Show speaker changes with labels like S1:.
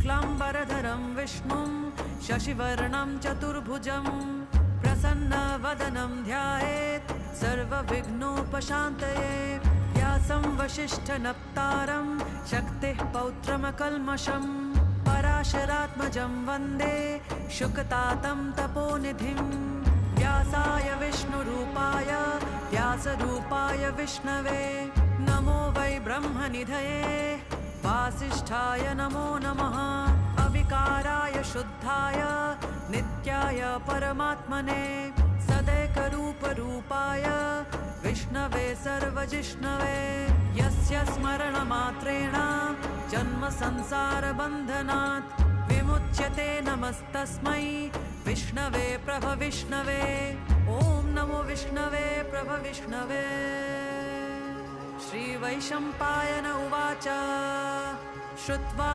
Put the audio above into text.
S1: शुक्लाम्बरधरं विष्णुं शशिवर्णं चतुर्भुजं प्रसन्नवदनं ध्यायेत् सर्वविघ्नोपशान्तये। व्यासं वसिष्ठनप्तारं शक्तिः पौत्रमकल्मषम् पराशरात्मजं वन्दे शुकतातं तपोनिधिं। व्यासाय विष्णुरूपाय व्यासरूपाय विष्णवे नमो वै ब्रह्मनिधये वासिष्ठाय नमो नमः। अविकाराय शुद्धाय नित्याय परमात्मने सदैकरूपरूपाय विष्णवे सर्वजिष्णवे यस्य स्मरणमात्रेण जन्म संसारबन्धनात् विमुच्यते। नमस्तस्मै विष्णवे प्रभविष्णवे। ॐ नमो विष्णवे प्रभविष्णवे। श्रीवैशम्पायन उवाच श्रुत्वा